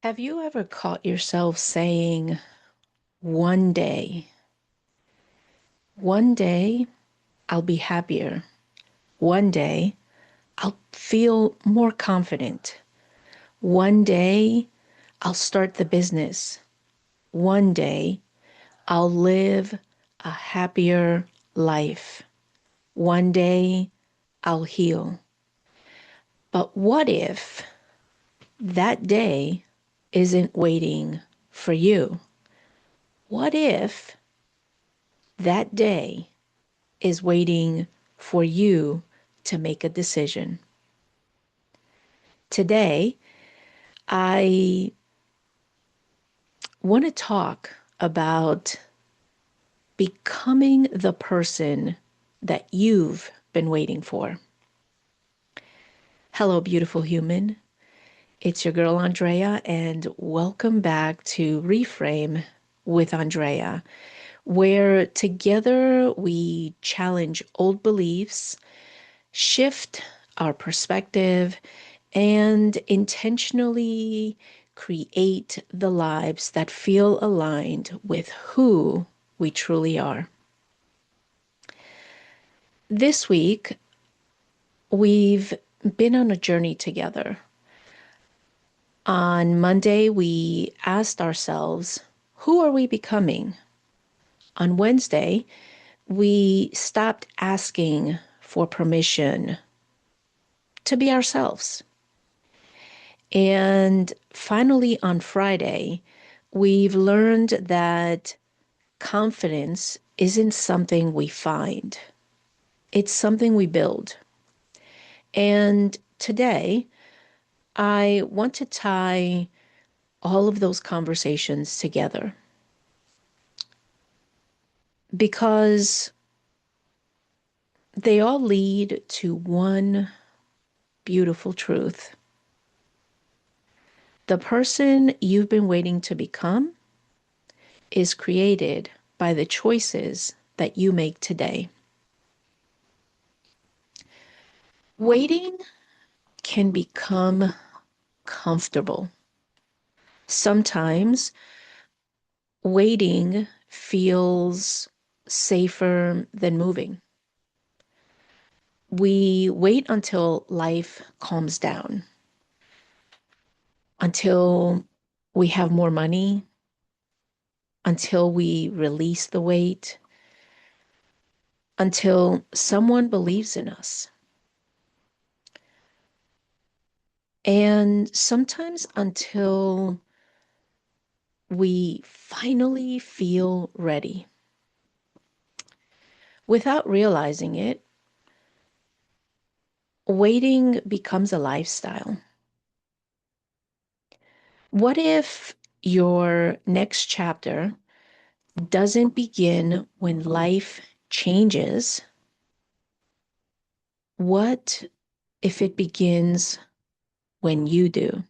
Have you ever caught yourself saying, one day, I'll be happier. One day, I'll feel more confident. One day, I'll start the business. One day, I'll live a happier life. One day, I'll heal. But what if that day isn't waiting for you? What if that day is waiting for you to make a decision? Today, I want to talk about becoming the person that you've been waiting for. Hello, beautiful human. It's your girl, Andrea, and welcome back to Reframe with Andrea, where together we challenge old beliefs, shift our perspective, and intentionally create the lives that feel aligned with who we truly are. This week, we've been on a journey together. On Monday, we asked ourselves, who are we becoming? On Wednesday, we stopped asking for permission to be ourselves. And finally, on Friday, we've learned that confidence isn't something we find, it's something we build. And today, I want to tie all of those conversations together because they all lead to one beautiful truth. The person you've been waiting to become is created by the choices that you make today. Waiting can become comfortable. Sometimes waiting feels safer than moving. We wait until life calms down, until we have more money, until we release the weight, until someone believes in us. And sometimes until we finally feel ready. Without realizing it, waiting becomes a lifestyle. What if your next chapter doesn't begin when life changes? What if it begins when you do?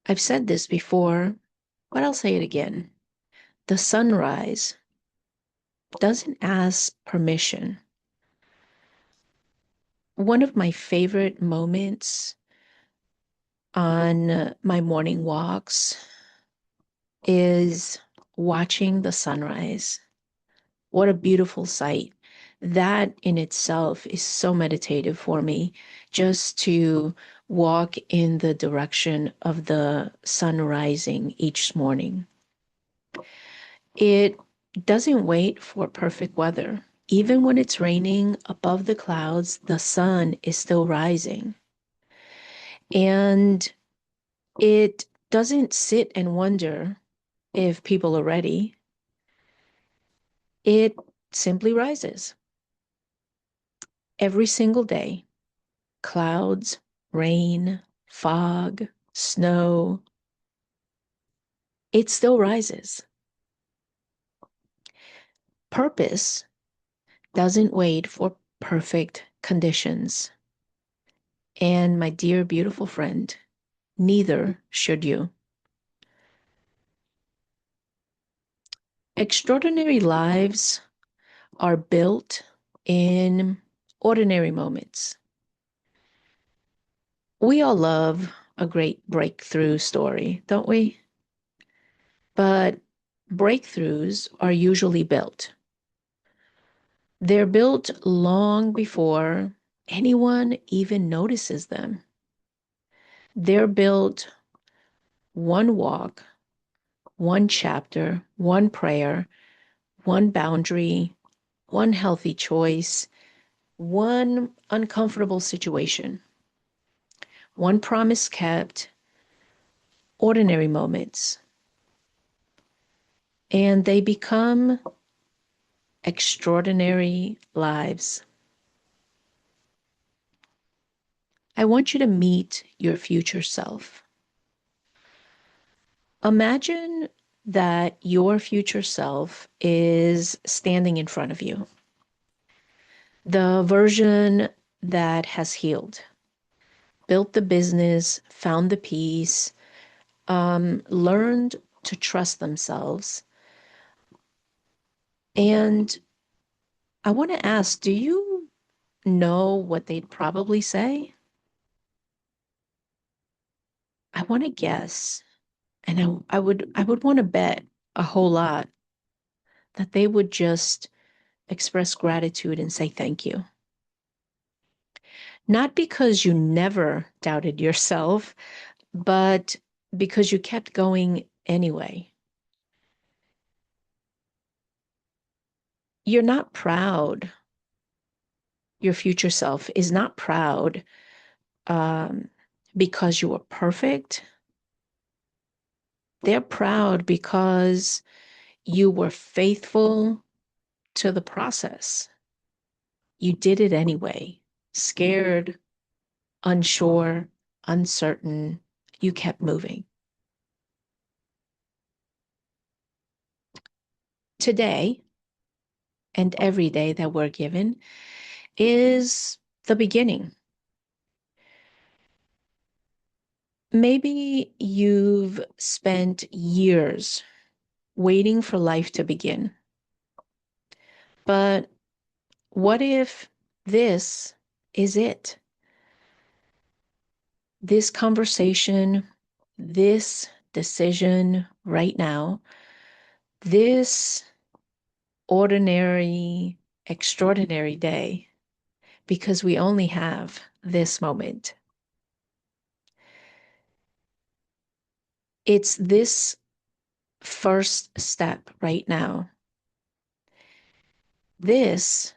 I've said this before, but I'll say it again. The sunrise doesn't ask permission. One of my favorite moments on my morning walks is watching the sunrise. What a beautiful sight. That in itself is so meditative for me, just to walk in the direction of the sun rising each morning. It doesn't wait for perfect weather. Even when it's raining above the clouds, the sun is still rising. And it doesn't sit and wonder if people are ready. It simply rises every single day. Clouds, rain, fog, snow. It still rises. Purpose doesn't wait for perfect conditions. And my dear, beautiful friend, neither should you. Extraordinary lives are built in ordinary moments. We all love a great breakthrough story, don't we? But breakthroughs are usually built. They're built long before anyone even notices them. They're built one walk, one chapter, one prayer, one boundary, one healthy choice, one uncomfortable situation, one promise kept, ordinary moments, and they become extraordinary lives. I want you to meet your future self. Imagine that your future self is standing in front of you, the version that has healed, built the business, found the peace, learned to trust themselves. And I want to ask, do you know what they'd probably say? I want to guess, and I would want to bet a whole lot that they would just express gratitude and say thank you. Not because you never doubted yourself, but because you kept going anyway. You're not proud. Your future self is not proud um, because you were perfect. They're proud because you were faithful to the process. You did it anyway, scared, unsure, uncertain. You kept moving. Today, and every day that we're given, is the beginning. Maybe you've spent years waiting for life to begin. But what if this is it? This conversation, this decision right now, this ordinary, extraordinary day, because we only have this moment. It's this first step right now. This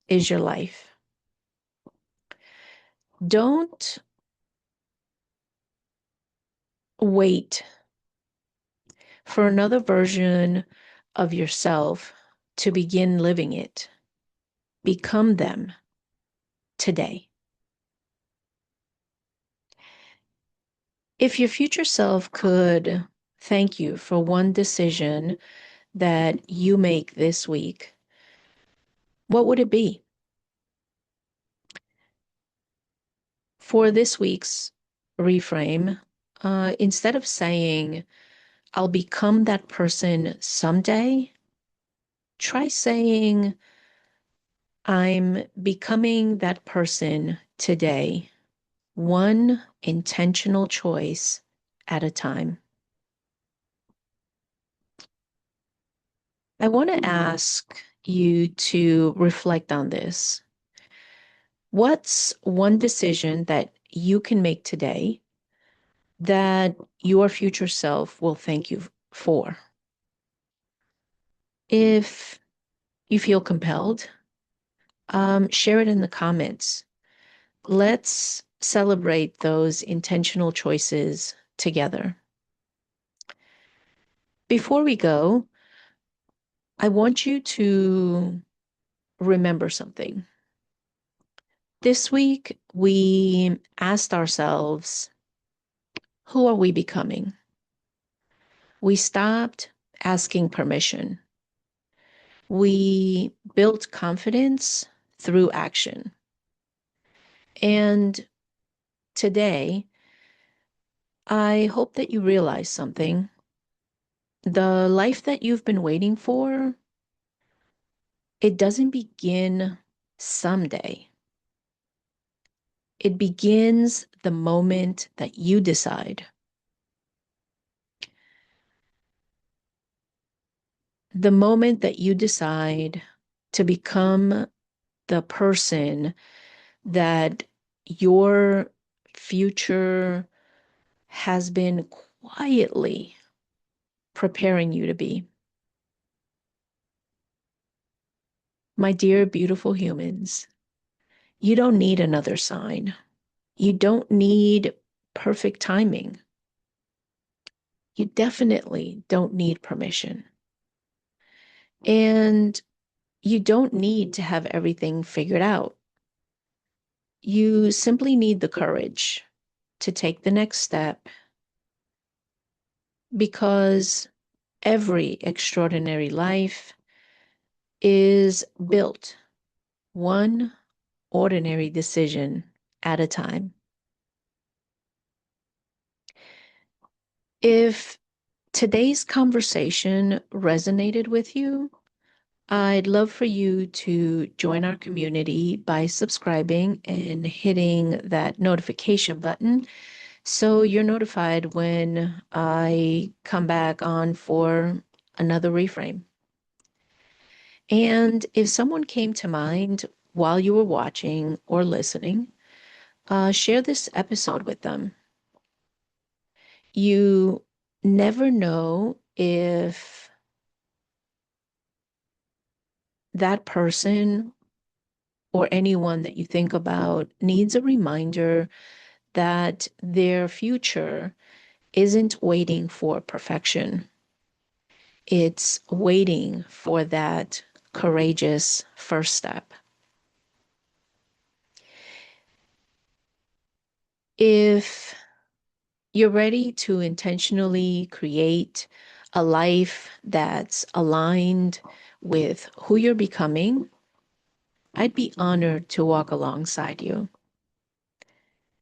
is your life. Don't wait for another version of yourself to begin living it. Become them today. If your future self could thank you for one decision that you make this week, what would it be? For this week's reframe, instead of saying, I'll become that person someday, try saying, I'm becoming that person today, one intentional choice at a time. I want to ask you to reflect on this. What's one decision that you can make today that your future self will thank you for? If you feel compelled, share it in the comments. Let's celebrate those intentional choices together. Before we go, I want you to remember something. This week, we asked ourselves, who are we becoming? We stopped asking permission. We built confidence through action. And today, I hope that you realize something. The life that you've been waiting for, it doesn't begin someday. It begins the moment that you decide. The moment that you decide to become the person that your future has been quietly preparing you to be. My dear, beautiful humans, you don't need another sign. You don't need perfect timing. You definitely don't need permission. And you don't need to have everything figured out. You simply need the courage to take the next step because every extraordinary life is built one ordinary decision at a time. If today's conversation resonated with you, I'd love for you to join our community by subscribing and hitting that notification button so you're notified when I come back on for another reframe. And if someone came to mind while you were watching or listening, share this episode with them. You never know if that person or anyone that you think about needs a reminder that their future isn't waiting for perfection. It's waiting for that courageous first step. If you're ready to intentionally create a life that's aligned with who you're becoming, I'd be honored to walk alongside you.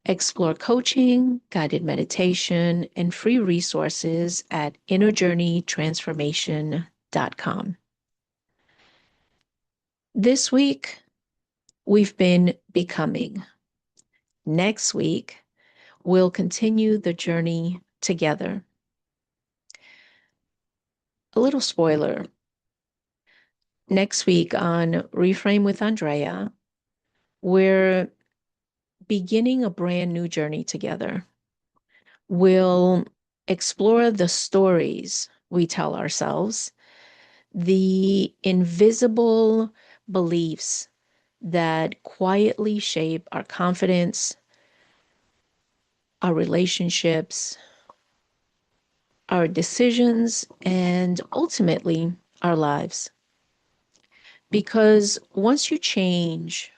Explore coaching, guided meditation, and free resources at innerjourneytransformation.com. This week, we've been becoming. Next week, we'll continue the journey together. A little spoiler. Next week on Reframe with Andrea, we're beginning a brand new journey together. We'll explore the stories we tell ourselves, the invisible beliefs that quietly shape our confidence, our relationships, our decisions, and ultimately our lives. Because once you change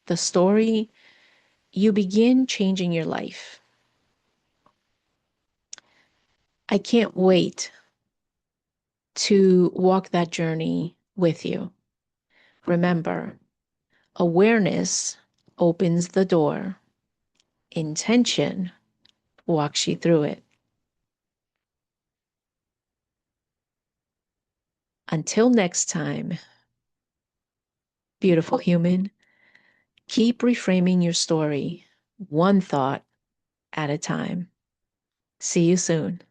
the story, you begin changing your life. I can't wait to walk that journey with you. Remember, awareness opens the door, intention walks you through it. Until next time, beautiful human, keep reframing your story one thought at a time. See you soon.